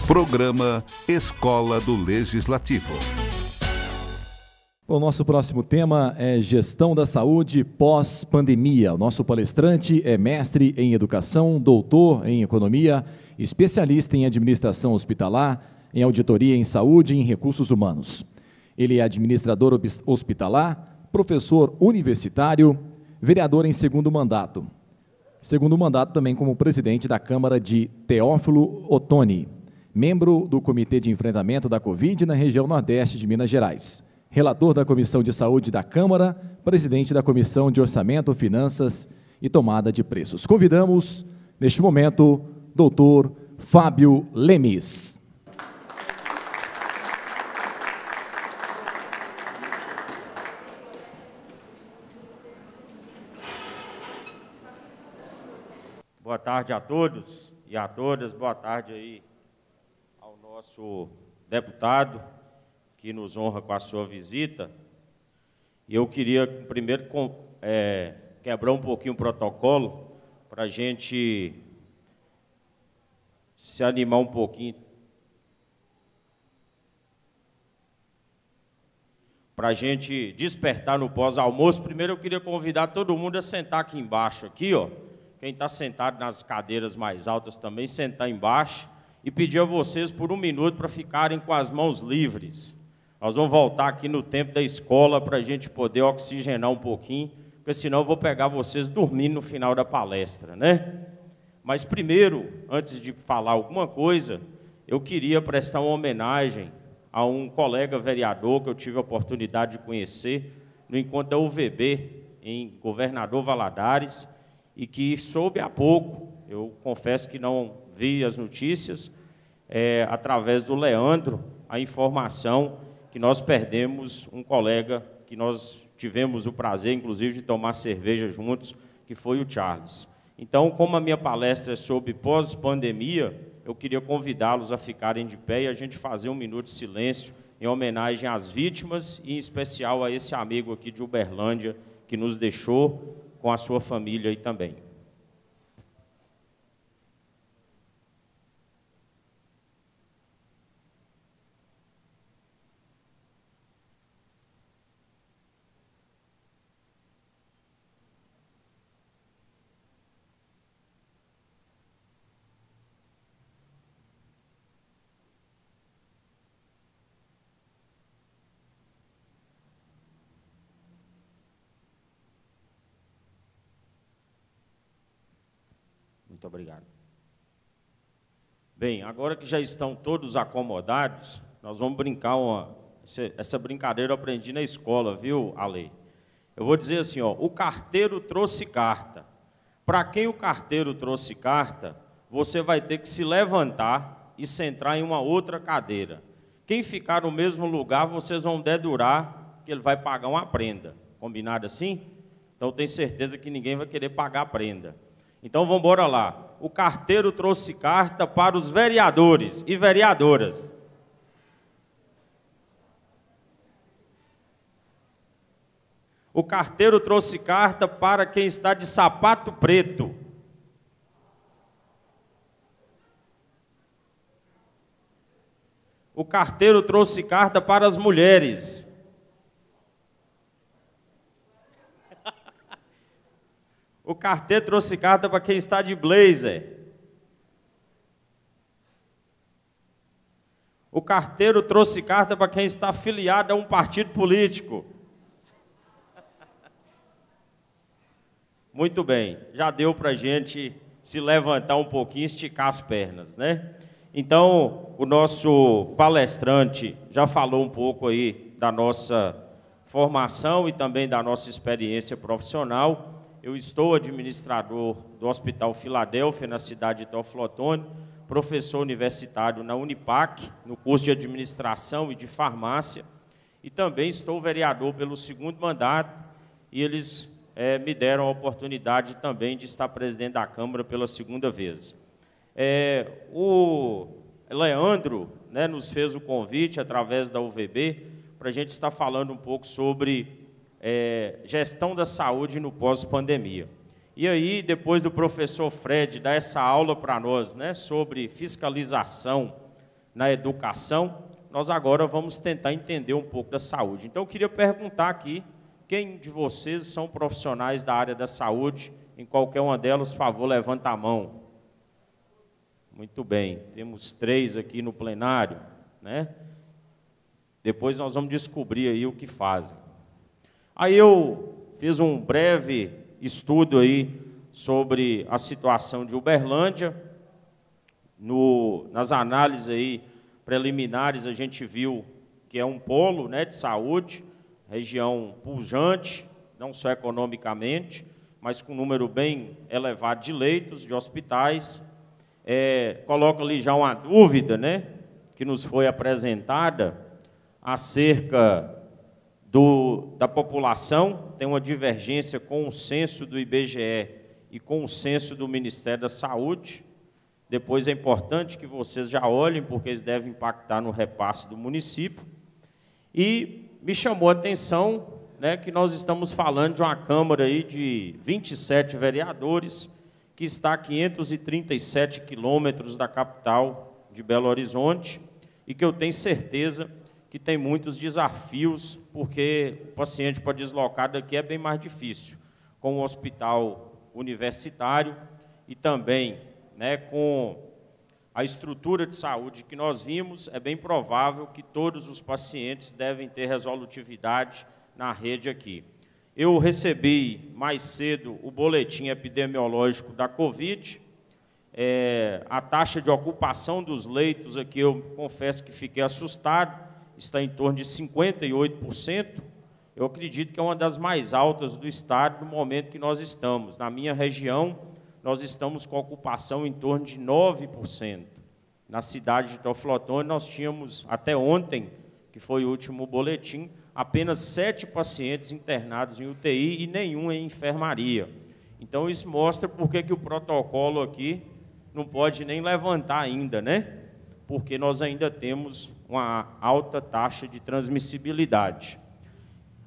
Programa Escola do Legislativo. O nosso próximo tema é Gestão da Saúde pós-pandemia. O nosso palestrante é mestre em Educação, doutor em Economia, especialista em Administração Hospitalar, em Auditoria em Saúde e em Recursos Humanos. Ele é administrador hospitalar, professor universitário, vereador em segundo mandato. Segundo mandato também como presidente da Câmara de Teófilo Otoni, membro do Comitê de Enfrentamento da Covid na região Nordeste de Minas Gerais, relator da Comissão de Saúde da Câmara, presidente da Comissão de Orçamento, Finanças e Tomada de Preços. Convidamos, neste momento, doutor Fábio Lemes. Boa tarde a todos e a todas, boa tarde aí ao nosso deputado, que nos honra com a sua visita. E eu queria, primeiro, quebrar um pouquinho o protocolo, para a gente se animar um pouquinho. Para a gente despertar no pós-almoço. Primeiro eu queria convidar todo mundo a sentar aqui embaixo, aqui, ó. Quem está sentado nas cadeiras mais altas também, sentar embaixo. E pedir a vocês por 1 minuto para ficarem com as mãos livres. Nós vamos voltar aqui no tempo da escola para a gente poder oxigenar um pouquinho, porque senão eu vou pegar vocês dormindo no final da palestra, né? Mas primeiro, antes de falar alguma coisa, eu queria prestar uma homenagem a um colega vereador que eu tive a oportunidade de conhecer no encontro da UVB, em Governador Valadares, e que soube há pouco, eu confesso que não vi as notícias, através do Leandro, a informação que nós perdemos um colega que nós tivemos o prazer, inclusive, de tomar cerveja juntos, que foi o Charles. Então, como a minha palestra é sobre pós-pandemia, eu queria convidá-los a ficarem de pé e a gente fazer 1 minuto de silêncio em homenagem às vítimas e, em especial, a esse amigo aqui de Uberlândia que nos deixou com a sua família aí também. Muito obrigado. Bem, agora que já estão todos acomodados, nós vamos brincar essa brincadeira eu aprendi na escola, viu, Ale? Eu vou dizer assim, ó, o carteiro trouxe carta. Para quem o carteiro trouxe carta, você vai ter que se levantar e sentar em uma outra cadeira. Quem ficar no mesmo lugar, vocês vão dedurar que ele vai pagar uma prenda. Combinado assim? Então, tenho certeza que ninguém vai querer pagar a prenda. Então, vamos embora lá. O carteiro trouxe carta para os vereadores e vereadoras. O carteiro trouxe carta para quem está de sapato preto. O carteiro trouxe carta para as mulheres. O carteiro trouxe carta para quem está de blazer. O carteiro trouxe carta para quem está afiliado a um partido político. Muito bem, já deu para a gente se levantar um pouquinho e esticar as pernas, né? Então, o nosso palestrante já falou um pouco aí da nossa formação e também da nossa experiência profissional. Eu estou administrador do Hospital Filadélfia, na cidade de Teófilo Otoni, professor universitário na Unipac, no curso de Administração e de Farmácia, e também estou vereador pelo 2º mandato, e eles me deram a oportunidade também de estar presidente da Câmara pela 2ª vez. O Leandro, né, nos fez o convite através da UVB para a gente estar falando um pouco sobre gestão da saúde no pós-pandemia. E aí, depois do professor Fred dar essa aula para nós, né, sobre fiscalização na educação, nós agora vamos tentar entender um pouco da saúde. Então, eu queria perguntar aqui, quem de vocês são profissionais da área da saúde? Em qualquer uma delas, por favor, levanta a mão. Muito bem, temos 3 aqui no plenário, né? Depois nós vamos descobrir aí o que fazem. Aí eu fiz um breve estudo aí sobre a situação de Uberlândia. Nas análises aí preliminares, a gente viu que é um polo, né, de saúde, região pujante, não só economicamente, mas com um número bem elevado de leitos, de hospitais. Coloca ali já uma dúvida, né, que nos foi apresentada acerca da população. Tem uma divergência com o censo do IBGE e com o censo do Ministério da Saúde. Depois é importante que vocês já olhem, porque eles devem impactar no repasse do município. E me chamou a atenção, né, que nós estamos falando de uma Câmara aí de 27 vereadores, que está a 537 quilômetros da capital de Belo Horizonte, e que eu tenho certeza que tem muitos desafios, porque o paciente para deslocar daqui é bem mais difícil, com o hospital universitário e também, né, com a estrutura de saúde que nós vimos, é bem provável que todos os pacientes devem ter resolutividade na rede aqui. Eu recebi mais cedo o boletim epidemiológico da Covid. A taxa de ocupação dos leitos aqui, eu confesso que fiquei assustado, está em torno de 58%. Eu acredito que é uma das mais altas do estado no momento que nós estamos. Na minha região, nós estamos com ocupação em torno de 9%. Na cidade de Teoflotone, nós tínhamos, até ontem, que foi o último boletim, apenas 7 pacientes internados em UTI e nenhum em enfermaria. Então, isso mostra porque que o protocolo aqui não pode nem levantar ainda, né? Porque nós ainda temos uma alta taxa de transmissibilidade.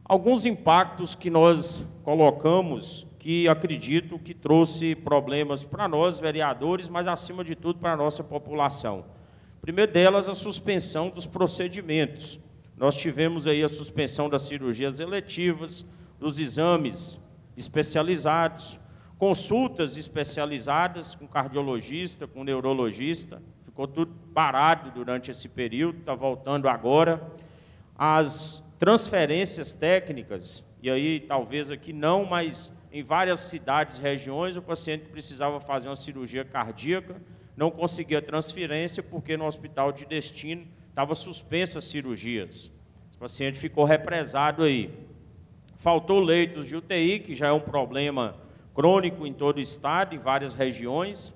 Alguns impactos que nós colocamos, que acredito que trouxe problemas para nós, vereadores, mas, acima de tudo, para a nossa população. Primeiro delas, a suspensão dos procedimentos. Nós tivemos aí a suspensão das cirurgias eletivas, dos exames especializados, consultas especializadas com cardiologista, com neurologista, ficou tudo parado durante esse período, está voltando agora. As transferências técnicas, e aí talvez aqui não, mas em várias cidades e regiões, o paciente precisava fazer uma cirurgia cardíaca, não conseguia transferência porque no hospital de destino estava suspensa as cirurgias. Esse paciente ficou represado aí. Faltou leitos de UTI, que já é um problema crônico em todo o estado, em várias regiões.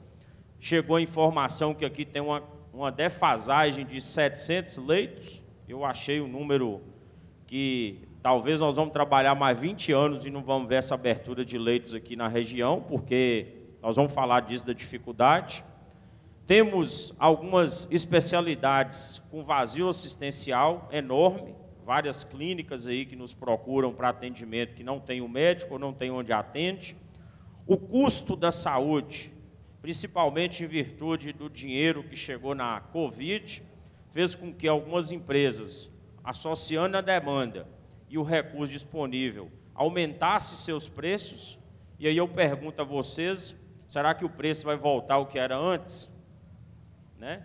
Chegou a informação que aqui tem uma defasagem de 700 leitos. Eu achei um número que talvez nós vamos trabalhar mais 20 anos e não vamos ver essa abertura de leitos aqui na região, porque nós vamos falar disso, da dificuldade. Temos algumas especialidades com vazio assistencial enorme, várias clínicas aí que nos procuram para atendimento que não tem o médico ou não tem onde atende. O custo da saúde, principalmente em virtude do dinheiro que chegou na Covid, fez com que algumas empresas, associando a demanda e o recurso disponível, aumentasse seus preços. E aí eu pergunto a vocês, será que o preço vai voltar ao que era antes? Né?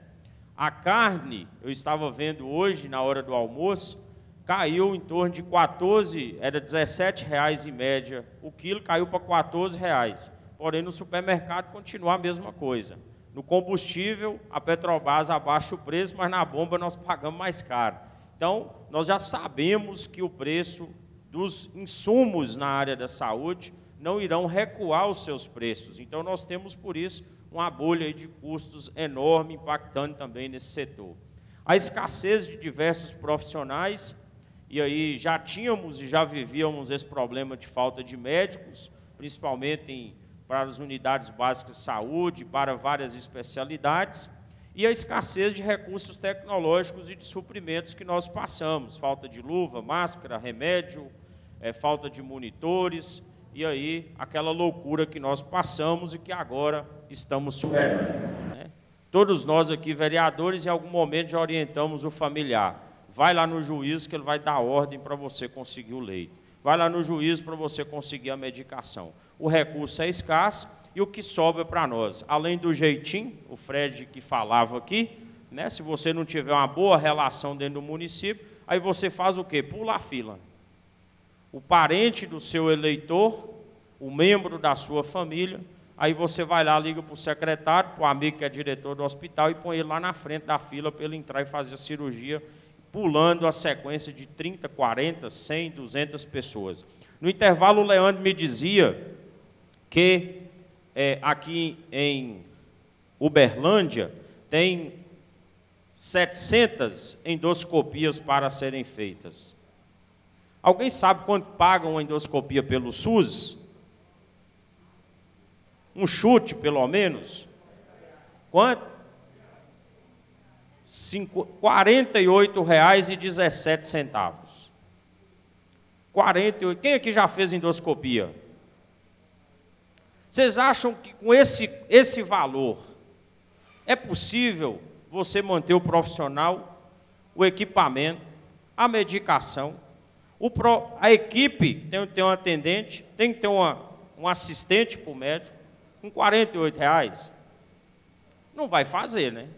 A carne, eu estava vendo hoje, na hora do almoço, caiu em torno de 14, era R$17 em média, o quilo caiu para R$14. Porém, no supermercado continua a mesma coisa. No combustível, a Petrobras abaixa o preço, mas na bomba nós pagamos mais caro. Então, nós já sabemos que o preço dos insumos na área da saúde não irão recuar os seus preços. Então, nós temos, por isso, uma bolha de custos enorme, impactando também nesse setor. A escassez de diversos profissionais, e aí já tínhamos e já vivíamos esse problema de falta de médicos, principalmente para as unidades básicas de saúde, para várias especialidades, e a escassez de recursos tecnológicos e de suprimentos que nós passamos, falta de luva, máscara, remédio, falta de monitores, e aí aquela loucura que nós passamos e que agora estamos superando, né? Todos nós aqui, vereadores, em algum momento já orientamos o familiar. Vai lá no juiz que ele vai dar ordem para você conseguir o leite. Vai lá no juiz para você conseguir a medicação. O recurso é escasso e o que sobra para nós? Além do jeitinho, o Fred que falava aqui, né? Se você não tiver uma boa relação dentro do município, aí você faz o quê? Pula a fila. O parente do seu eleitor, o membro da sua família, aí você vai lá, liga para o secretário, para o amigo que é diretor do hospital e põe ele lá na frente da fila para ele entrar e fazer a cirurgia, pulando a sequência de 30, 40, 100, 200 pessoas. No intervalo, o Leandro me dizia que aqui em Uberlândia tem 700 endoscopias para serem feitas. Alguém sabe quanto pagam uma endoscopia pelo SUS? Um chute, pelo menos? Quanto? R$ 48,17. 48. Quem aqui já fez endoscopia? Vocês acham que com esse valor é possível você manter o profissional, o equipamento, a medicação, a equipe tem que ter um atendente, tem que ter um assistente para o médico, com R$ 48? Não vai fazer, né?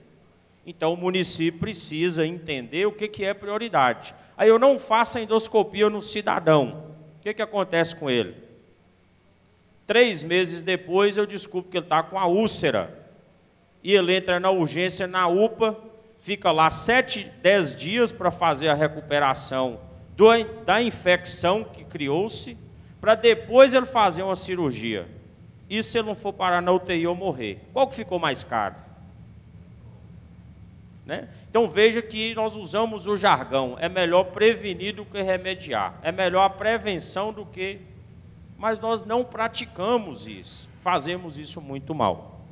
Então, o município precisa entender o que é prioridade. Aí eu não faço a endoscopia no cidadão. O que acontece com ele? 3 meses depois, eu descubro que ele está com a úlcera. E ele entra na urgência, na UPA, fica lá 7, 10 dias para fazer a recuperação da infecção que criou-se, para depois ele fazer uma cirurgia. E se ele não for parar na UTI ou morrer? Qual que ficou mais caro? Né? Então veja que nós usamos o jargão, é melhor prevenir do que remediar, é melhor a prevenção do que... Mas nós não praticamos isso, fazemos isso muito mal.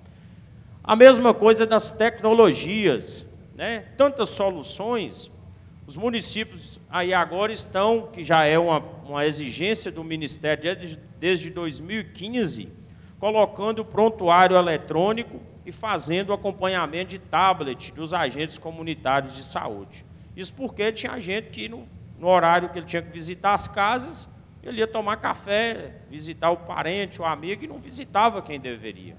A mesma coisa das tecnologias, né? Tantas soluções, os municípios aí agora estão, que já é uma exigência do Ministério desde 2015, colocando o prontuário eletrônico e fazendo o acompanhamento de tablet dos agentes comunitários de saúde. Isso porque tinha gente que, no horário que ele tinha que visitar as casas, ele ia tomar café, visitar o parente, o amigo, e não visitava quem deveria.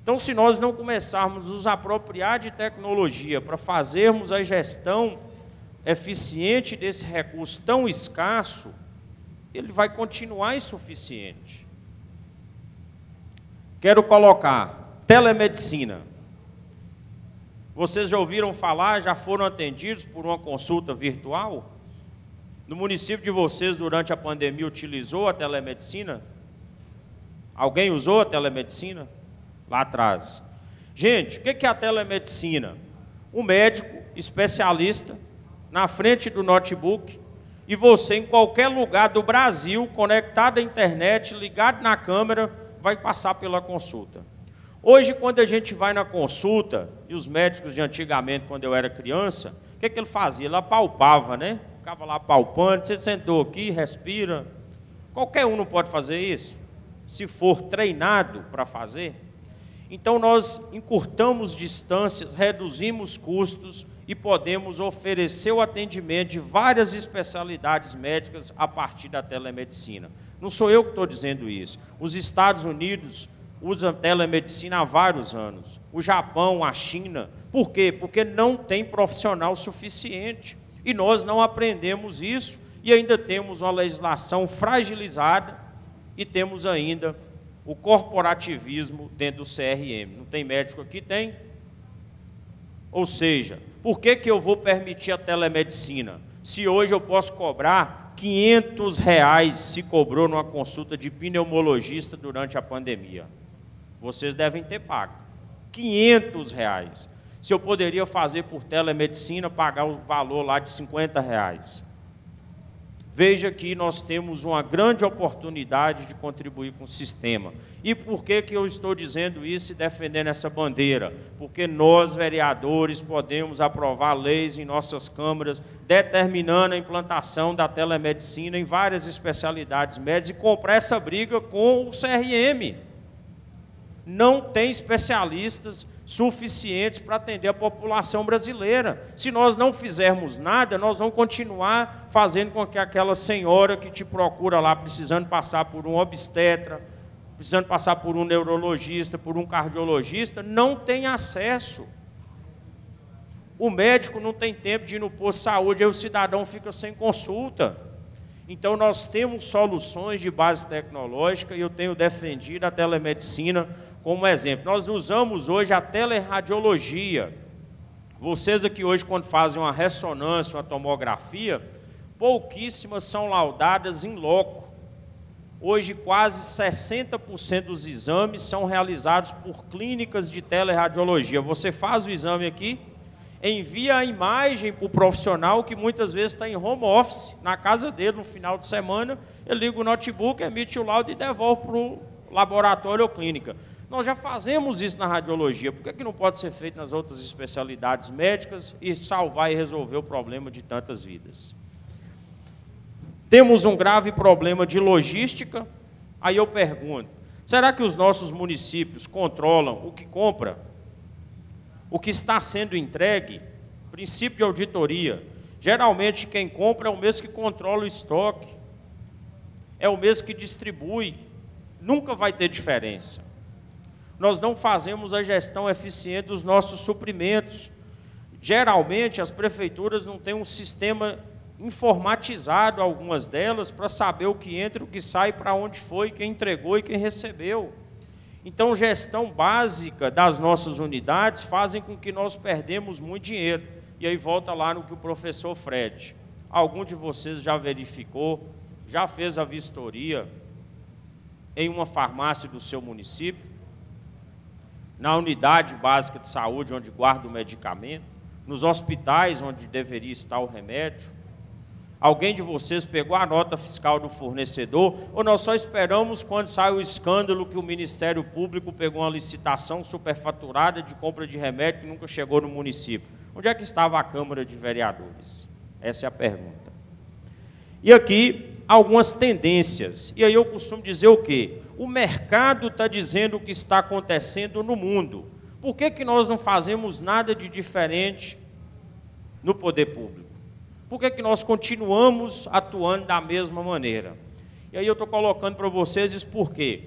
Então, se nós não começarmos a nos apropriar de tecnologia para fazermos a gestão eficiente desse recurso tão escasso, ele vai continuar insuficiente. Quero colocar telemedicina. Vocês já ouviram falar, já foram atendidos por uma consulta virtual? No município de vocês, durante a pandemia, utilizou a telemedicina? Alguém usou a telemedicina? Lá atrás. Gente, o que é a telemedicina? Um médico especialista na frente do notebook e você, em qualquer lugar do Brasil, conectado à internet, ligado na câmera, vai passar pela consulta. Hoje, quando a gente vai na consulta, e os médicos de antigamente, quando eu era criança, o que ele fazia? Ele apalpava, né? Ficava lá palpando, você sentou aqui, respira. Qualquer um não pode fazer isso, se for treinado para fazer. Então, nós encurtamos distâncias, reduzimos custos e podemos oferecer o atendimento de várias especialidades médicas a partir da telemedicina. Não sou eu que estou dizendo isso. Os Estados Unidos usam telemedicina há vários anos. O Japão, a China. Por quê? Porque não tem profissional suficiente. E nós não aprendemos isso e ainda temos uma legislação fragilizada e temos ainda o corporativismo dentro do CRM. Não tem médico aqui? Tem. Ou seja, por que eu vou permitir a telemedicina? Se hoje eu posso cobrar R$500, se cobrou numa consulta de pneumologista durante a pandemia. Vocês devem ter pago. R$500. Se eu poderia fazer por telemedicina, pagar o valor lá de R$50. veja que nós temos uma grande oportunidade de contribuir com o sistema. E por que eu estou dizendo isso e defendendo essa bandeira? Porque nós, vereadores, podemos aprovar leis em nossas câmaras, determinando a implantação da telemedicina em várias especialidades médicas e comprar essa briga com o CRM. Não tem especialistas suficientes para atender a população brasileira. Se nós não fizermos nada, nós vamos continuar fazendo com que aquela senhora que te procura lá, precisando passar por um obstetra, precisando passar por um neurologista, por um cardiologista, não tenha acesso. O médico não tem tempo de ir no posto de saúde, aí o cidadão fica sem consulta. Então, nós temos soluções de base tecnológica e eu tenho defendido a telemedicina como exemplo. Nós usamos hoje a teleradiologia. Vocês aqui hoje, quando fazem uma ressonância, uma tomografia, pouquíssimas são laudadas in loco. Hoje, quase 60% dos exames são realizados por clínicas de teleradiologia. Você faz o exame aqui, envia a imagem para o profissional, que muitas vezes está em home office, na casa dele, no final de semana, ele liga o notebook, emite o laudo e devolve para o laboratório ou clínica. Nós já fazemos isso na radiologia, por que não pode ser feito nas outras especialidades médicas e salvar e resolver o problema de tantas vidas? Temos um grave problema de logística, aí eu pergunto, será que os nossos municípios controlam o que compra? O que está sendo entregue? Princípio de auditoria. Geralmente quem compra é o mesmo que controla o estoque, é o mesmo que distribui, nunca vai ter diferença. Nós não fazemos a gestão eficiente dos nossos suprimentos. Geralmente, as prefeituras não têm um sistema informatizado, algumas delas, para saber o que entra, o que sai, para onde foi, quem entregou e quem recebeu. Então, gestão básica das nossas unidades fazem com que nós perdemos muito dinheiro. E aí volta lá no que o professor Fred. Algum de vocês já verificou, já fez a vistoria em uma farmácia do seu município? Na unidade básica de saúde, onde guarda o medicamento, nos hospitais, onde deveria estar o remédio? Alguém de vocês pegou a nota fiscal do fornecedor, ou nós só esperamos quando sai o escândalo que o Ministério Público pegou uma licitação superfaturada de compra de remédio que nunca chegou no município? Onde é que estava a Câmara de Vereadores? Essa é a pergunta. E aqui, algumas tendências. E aí eu costumo dizer o quê? O mercado está dizendo o que está acontecendo no mundo. Por que nós não fazemos nada de diferente no poder público? Por que nós continuamos atuando da mesma maneira? E aí eu estou colocando para vocês isso por quê?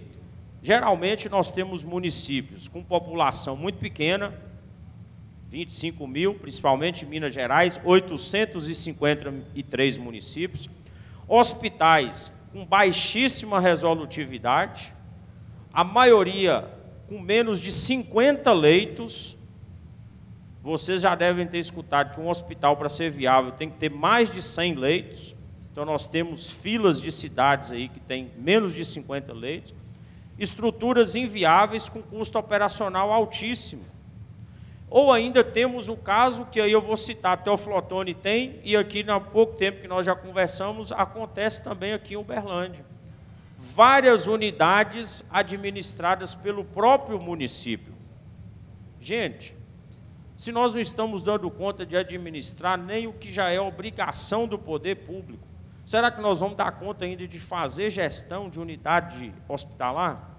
Geralmente nós temos municípios com população muito pequena, 25 mil, principalmente em Minas Gerais, 853 municípios, hospitais com baixíssima resolutividade, a maioria com menos de 50 leitos. Vocês já devem ter escutado que um hospital, para ser viável, tem que ter mais de 100 leitos. Então, nós temos filas de cidades aí que tem menos de 50 leitos. Estruturas inviáveis com custo operacional altíssimo. Ou ainda temos o caso que aí eu vou citar, até o Flotone tem, e aqui há pouco tempo que nós já conversamos, acontece também aqui em Uberlândia. Várias unidades administradas pelo próprio município. Gente, se nós não estamos dando conta de administrar nem o que já é obrigação do poder público, será que nós vamos dar conta ainda de fazer gestão de unidade hospitalar?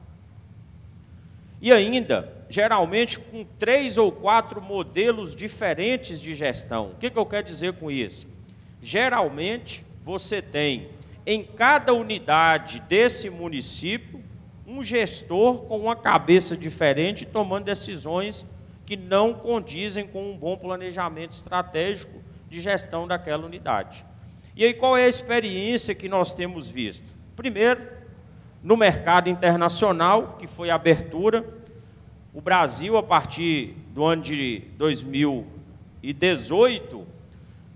E ainda, geralmente, com 3 ou 4 modelos diferentes de gestão. O que eu quero dizer com isso? Geralmente, você tem, em cada unidade desse município, um gestor com uma cabeça diferente, tomando decisões que não condizem com um bom planejamento estratégico de gestão daquela unidade. E aí, qual é a experiência que nós temos visto? Primeiro, no mercado internacional, que foi a abertura, o Brasil, a partir do ano de 2018,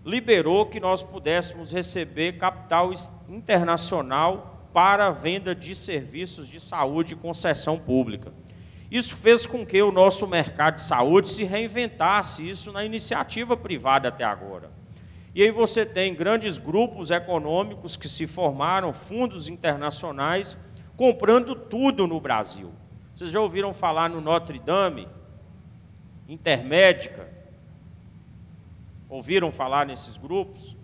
liberou que nós pudéssemos receber capital internacional para a venda de serviços de saúde e concessão pública. Isso fez com que o nosso mercado de saúde se reinventasse, isso na iniciativa privada até agora. E aí você tem grandes grupos econômicos que se formaram, fundos internacionais, comprando tudo no Brasil. Vocês já ouviram falar no Notre Dame, Intermédica? Ouviram falar nesses grupos?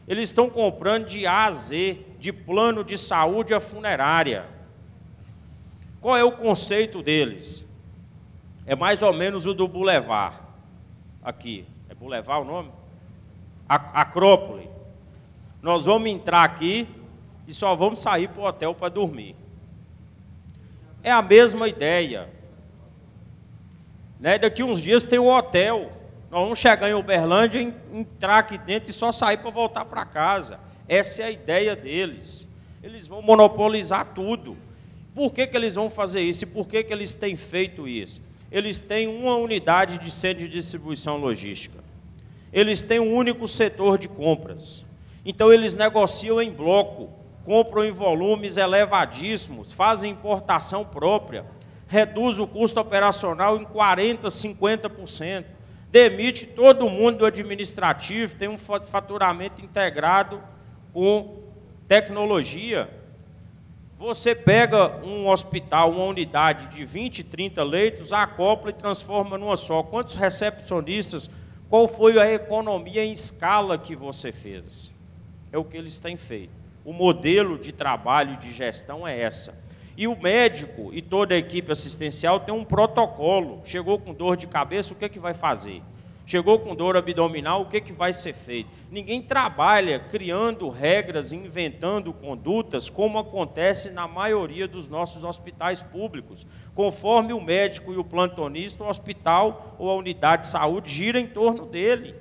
Eles estão comprando de A a Z, de plano de saúde a funerária. Qual é o conceito deles? É mais ou menos o do Boulevard. Aqui, é Boulevard o nome? Acrópole. Nós vamos entrar aqui e só vamos sair para o hotel para dormir. É a mesma ideia. Né? Daqui uns dias tem o hotel. Nós vamos chegar em Uberlândia, entrar aqui dentro e só sair para voltar para casa. Essa é a ideia deles. Eles vão monopolizar tudo. Por que eles vão fazer isso? E por que eles têm feito isso? Eles têm uma unidade de centro de distribuição logística. Eles têm um único setor de compras. Então, eles negociam em bloco, compram em volumes elevadíssimos, fazem importação própria, reduz o custo operacional em 40%, 50%, demite todo mundo do administrativo, tem um faturamento integrado com tecnologia. Você pega um hospital, uma unidade de 20, 30 leitos, acopla e transforma numa só. Quantos recepcionistas? Qual foi a economia em escala que você fez? É o que eles têm feito. O modelo de trabalho e de gestão é essa. E o médico e toda a equipe assistencial tem um protocolo. Chegou com dor de cabeça, o que é que vai fazer? Chegou com dor abdominal, o que é que vai ser feito? Ninguém trabalha criando regras, inventando condutas, como acontece na maioria dos nossos hospitais públicos. Conforme o médico e o plantonista, o hospital ou a unidade de saúde gira em torno dele.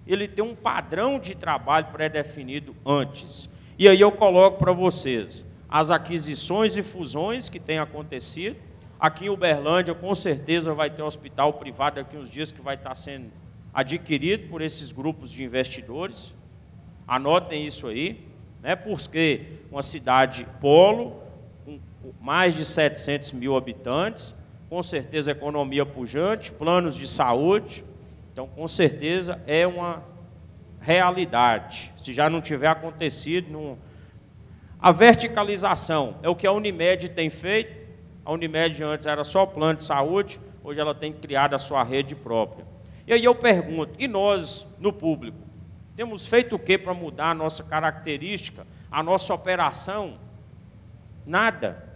Ele tem um padrão de trabalho pré-definido antes. E aí eu coloco para vocês as aquisições e fusões que têm acontecido. Aqui em Uberlândia, com certeza, vai ter um hospital privado daqui a uns dias que vai estar sendo adquirido por esses grupos de investidores. Anotem isso aí, né? Porque uma cidade polo, com mais de 700 mil habitantes, com certeza economia pujante, planos de saúde. Então, com certeza, é uma realidade. Se já não tiver acontecido, não... A verticalização é o que a Unimed tem feito. A Unimed antes era só plano de saúde, hoje ela tem criado a sua rede própria. E aí eu pergunto, e nós, no público, temos feito o que para mudar a nossa característica, a nossa operação? Nada.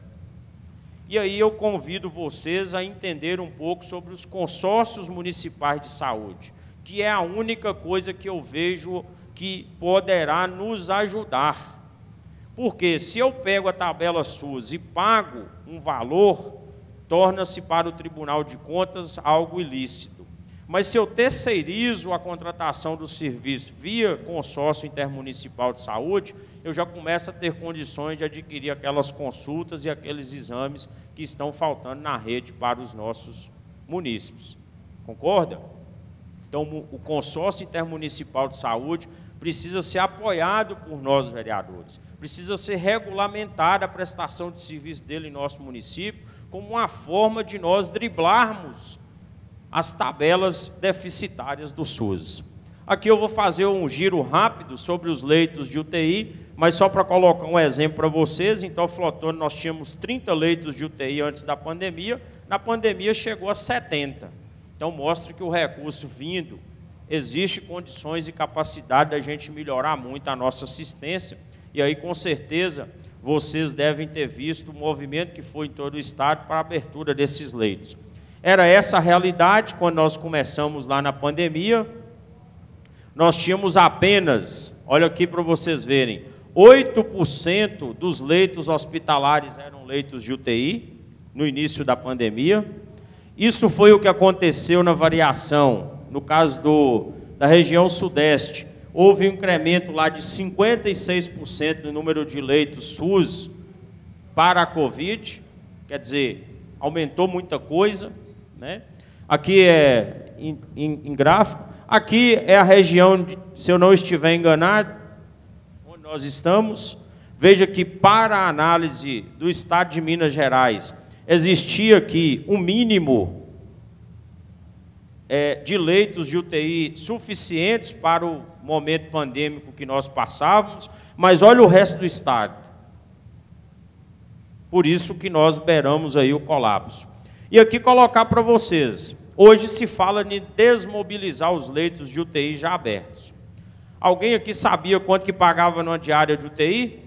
E aí eu convido vocês a entender um pouco sobre os consórcios municipais de saúde, que é a única coisa que eu vejo que poderá nos ajudar. Porque se eu pego a tabela SUS e pago um valor, torna-se para o Tribunal de Contas algo ilícito. Mas se eu terceirizo a contratação do serviço via consórcio intermunicipal de saúde, eu já começo a ter condições de adquirir aquelas consultas e aqueles exames que estão faltando na rede para os nossos munícipes. Concorda? Então, o consórcio intermunicipal de saúde precisa ser apoiado por nós, vereadores. Precisa ser regulamentada a prestação de serviço dele em nosso município, como uma forma de nós driblarmos as tabelas deficitárias do SUS. Aqui eu vou fazer um giro rápido sobre os leitos de UTI, mas só para colocar um exemplo para vocês. Então, Flotone, nós tínhamos 30 leitos de UTI antes da pandemia, na pandemia chegou a 70. Então, mostra que o recurso vindo, existe condições e capacidade da gente melhorar muito a nossa assistência. E aí, com certeza, vocês devem ter visto o movimento que foi em todo o estado para a abertura desses leitos. Era essa a realidade quando nós começamos lá na pandemia. Nós tínhamos apenas, olha aqui para vocês verem, 8% dos leitos hospitalares eram leitos de UTI no início da pandemia. Isso foi o que aconteceu na variação, no caso da região sudeste. Houve um incremento lá de 56% no número de leitos SUS para a Covid, quer dizer, aumentou muita coisa, né? Aqui é em gráfico, aqui é a região, se eu não estiver enganado, onde nós estamos. Veja que para a análise do estado de Minas Gerais, existia aqui um mínimo de leitos de UTI suficientes para o momento pandêmico que nós passávamos, mas olha o resto do estado. Por isso que nós beiramos aí o colapso. E aqui colocar para vocês, hoje se fala de desmobilizar os leitos de UTI já abertos. Alguém aqui sabia quanto que pagava numa diária de UTI?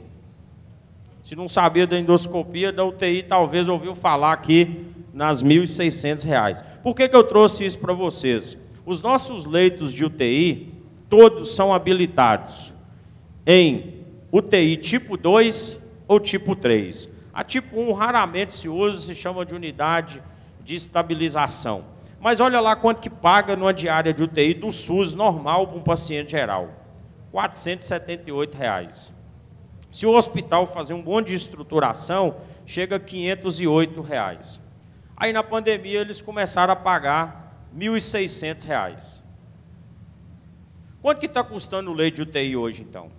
Se não sabia da endoscopia, da UTI, talvez ouviu falar aqui nas R$ 1.600. Por que eu trouxe isso para vocês? Os nossos leitos de UTI, todos são habilitados em UTI tipo 2 ou tipo 3. A tipo 1 raramente se usa, se chama de unidade de estabilização. Mas olha lá quanto que paga numa diária de UTI do SUS normal para um paciente geral. R$ 478. Se o hospital fazer um monte de estruturação, chega a R$ 508. Aí na pandemia eles começaram a pagar R$ 1.600. Quanto que está custando o leite de UTI hoje, então?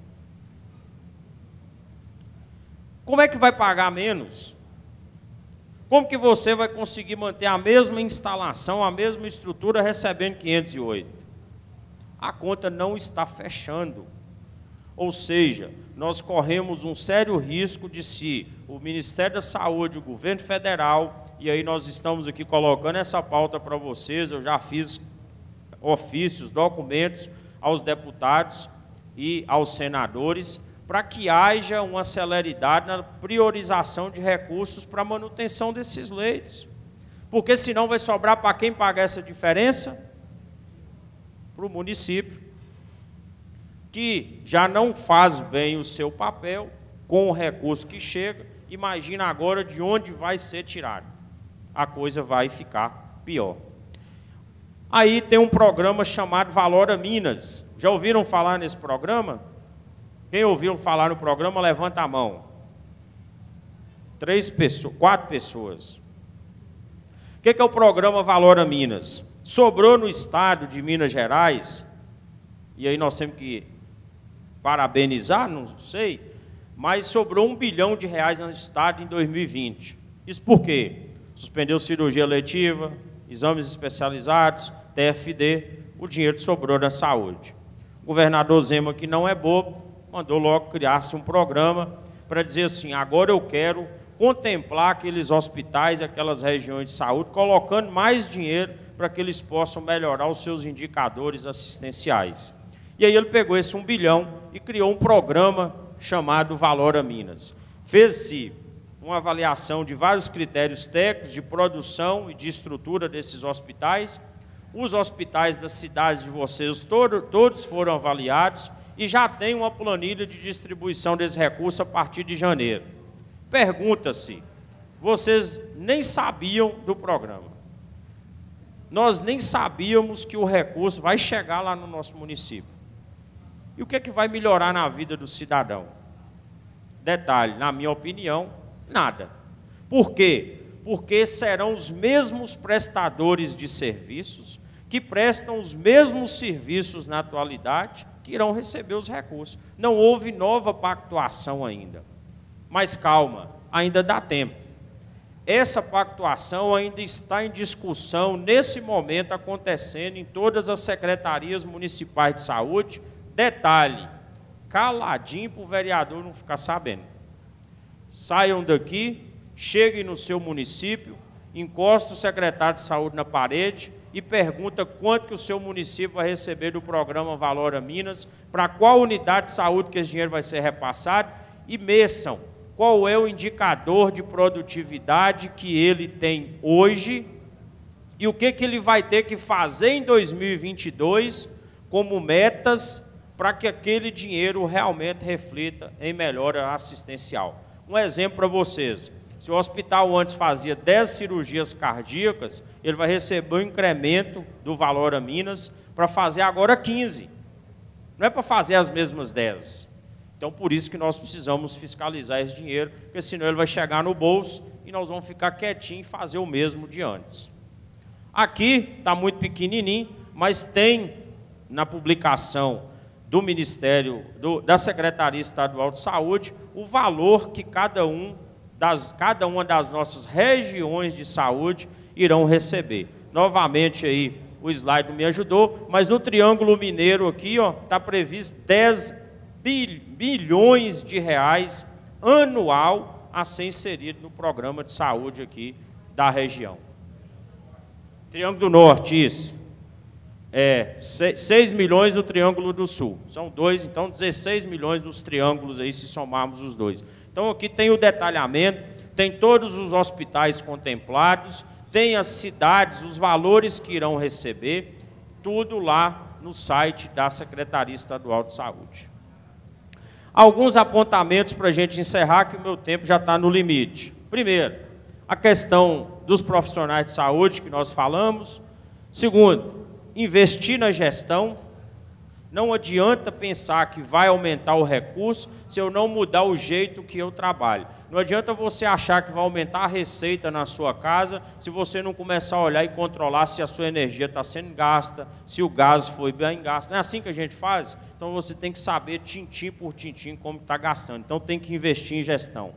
Como é que vai pagar menos? Como que você vai conseguir manter a mesma instalação, a mesma estrutura, recebendo 508? A conta não está fechando. Ou seja, nós corremos um sério risco de, se o Ministério da Saúde, o governo federal, e aí nós estamos aqui colocando essa pauta para vocês, eu já fiz ofícios, documentos aos deputados e aos senadores, para que haja uma celeridade na priorização de recursos para a manutenção desses leitos. Porque senão vai sobrar para quem paga essa diferença? Para o município, que já não faz bem o seu papel com o recurso que chega. Imagina agora de onde vai ser tirado. A coisa vai ficar pior. Aí tem um programa chamado Valora Minas. Já ouviram falar nesse programa? Quem ouviu falar no programa, levanta a mão. 4 pessoas. O que é o programa Valora Minas? Sobrou no estado de Minas Gerais, e aí nós temos que parabenizar, não sei, mas sobrou R$ 1 bilhão no estado em 2020. Isso por quê? Suspendeu cirurgia letiva, exames especializados, TFD, o dinheiro sobrou da saúde. O governador Zema, que não é bobo, mandou logo criar-se um programa para dizer assim, agora eu quero contemplar aqueles hospitais, aquelas regiões de saúde, colocando mais dinheiro para que eles possam melhorar os seus indicadores assistenciais. E aí ele pegou esse 1 bilhão e criou um programa chamado Valora Minas. Fez-se uma avaliação de vários critérios técnicos de produção e de estrutura desses hospitais. Os hospitais das cidades de vocês, todos foram avaliados, e já tem uma planilha de distribuição desse recurso a partir de janeiro. Pergunta-se, vocês nem sabiam do programa. Nós nem sabíamos que o recurso vai chegar lá no nosso município. E o que é que vai melhorar na vida do cidadão? Detalhe, na minha opinião, nada. Por quê? Porque serão os mesmos prestadores de serviços que prestam os mesmos serviços na atualidade que irão receber os recursos. Não houve nova pactuação ainda. Mas calma, ainda dá tempo. Essa pactuação ainda está em discussão, nesse momento, acontecendo em todas as secretarias municipais de saúde. Detalhe, caladinho para o vereador não ficar sabendo. Saiam daqui, cheguem no seu município, encosta o secretário de saúde na parede e pergunta quanto que o seu município vai receber do programa Valora Minas, para qual unidade de saúde que esse dinheiro vai ser repassado, e meçam qual é o indicador de produtividade que ele tem hoje e o que ele vai ter que fazer em 2022 como metas para que aquele dinheiro realmente reflita em melhora assistencial. Um exemplo para vocês. Se o hospital antes fazia 10 cirurgias cardíacas, ele vai receber um incremento do Valora Minas para fazer agora 15. Não é para fazer as mesmas 10. Então, por isso que nós precisamos fiscalizar esse dinheiro, porque senão ele vai chegar no bolso e nós vamos ficar quietinhos e fazer o mesmo de antes. Aqui está muito pequenininho, mas tem na publicação do Ministério, da Secretaria Estadual de Saúde, o valor que cada uma das nossas regiões de saúde irão receber. Novamente aí, o slide não me ajudou, mas no Triângulo Mineiro aqui, ó, está previsto 10 bilhões de reais anual a ser inserido no programa de saúde aqui da região. Triângulo do Norte, isso. 6 milhões no Triângulo do Sul. São dois, então 16 milhões nos triângulos aí, se somarmos os dois. Então aqui tem o detalhamento, tem todos os hospitais contemplados, tem as cidades, os valores que irão receber, tudo lá no site da Secretaria Estadual de Saúde. Alguns apontamentos para a gente encerrar, que o meu tempo já está no limite. Primeiro, a questão dos profissionais de saúde, que nós falamos. Segundo, investir na gestão. Não adianta pensar que vai aumentar o recurso se eu não mudar o jeito que eu trabalho. Não adianta você achar que vai aumentar a receita na sua casa se você não começar a olhar e controlar se a sua energia está sendo gasta, se o gás foi bem gasto. Não é assim que a gente faz? Então você tem que saber tintim por tintim como está gastando. Então tem que investir em gestão.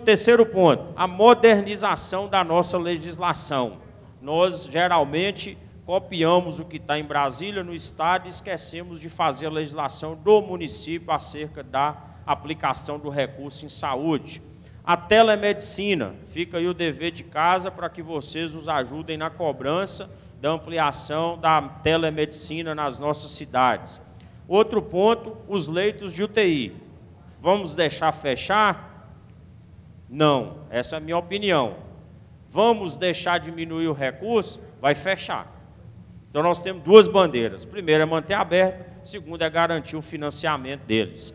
Terceiro ponto, a modernização da nossa legislação. Nós geralmente copiamos o que está em Brasília, no Estado, e esquecemos de fazer a legislação do município acerca da aplicação do recurso em saúde. A telemedicina, fica aí o dever de casa para que vocês nos ajudem na cobrança da ampliação da telemedicina nas nossas cidades. Outro ponto, os leitos de UTI. Vamos deixar fechar? Não, essa é a minha opinião. Vamos deixar diminuir o recurso? Vai fechar. Então, nós temos duas bandeiras. Primeiro é manter aberto, segundo é garantir o financiamento deles.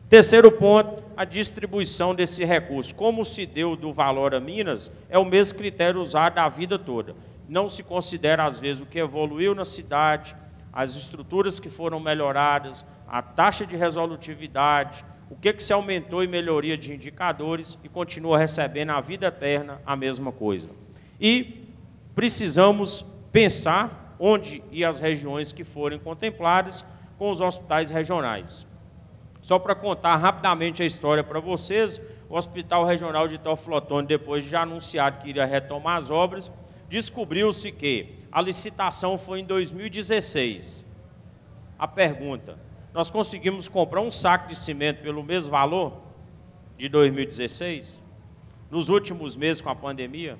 Terceiro ponto, a distribuição desse recurso. Como se deu do Valor a Minas, é o mesmo critério usado a vida toda. Não se considera, às vezes, o que evoluiu na cidade, as estruturas que foram melhoradas, a taxa de resolutividade, o que se aumentou em melhoria de indicadores e continua recebendo a vida eterna a mesma coisa. E precisamos pensar onde e as regiões que forem contempladas com os hospitais regionais. Só para contar rapidamente a história para vocês, o Hospital Regional de Teoflotone, depois de já anunciado que iria retomar as obras, descobriu-se que a licitação foi em 2016. A pergunta, nós conseguimos comprar um saco de cimento pelo mesmo valor de 2016? Nos últimos meses com a pandemia?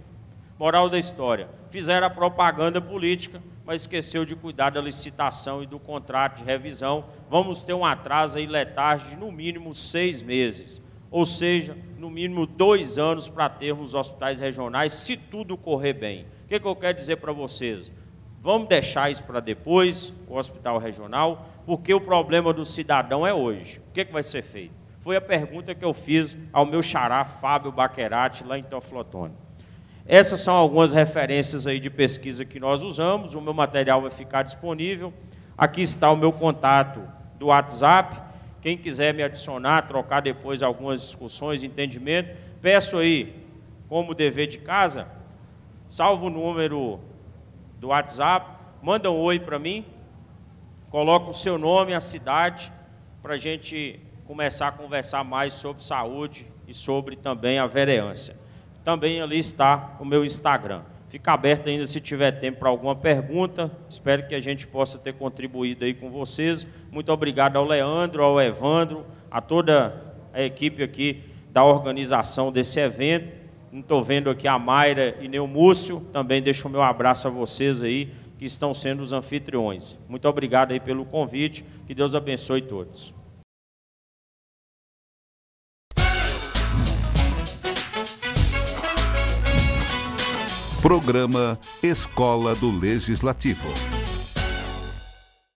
Moral da história, fizeram a propaganda política, mas esqueceu de cuidar da licitação e do contrato de revisão. Vamos ter um atraso aí letargo de no mínimo 6 meses, ou seja, no mínimo 2 anos para termos hospitais regionais, se tudo correr bem. O que eu quero dizer para vocês? Vamos deixar isso para depois, o hospital regional, porque o problema do cidadão é hoje. O que vai ser feito? Foi a pergunta que eu fiz ao meu xará Fábio Baquerati, lá em Teoflotone. Essas são algumas referências aí de pesquisa que nós usamos, o meu material vai ficar disponível. Aqui está o meu contato do WhatsApp, quem quiser me adicionar, trocar depois algumas discussões, entendimento, peço aí, como dever de casa, salva o número do WhatsApp, manda um oi para mim, coloca o seu nome, a cidade, para a gente começar a conversar mais sobre saúde e sobre também a vereança. Também ali está o meu Instagram. Fica aberto ainda se tiver tempo para alguma pergunta. Espero que a gente possa ter contribuído aí com vocês. Muito obrigado ao Leandro, ao Evandro, a toda a equipe aqui da organização desse evento. Não estou vendo aqui a Mayra e nem o Múcio. Também deixo o meu abraço a vocês aí, que estão sendo os anfitriões. Muito obrigado aí pelo convite. Que Deus abençoe todos. Programa Escola do Legislativo.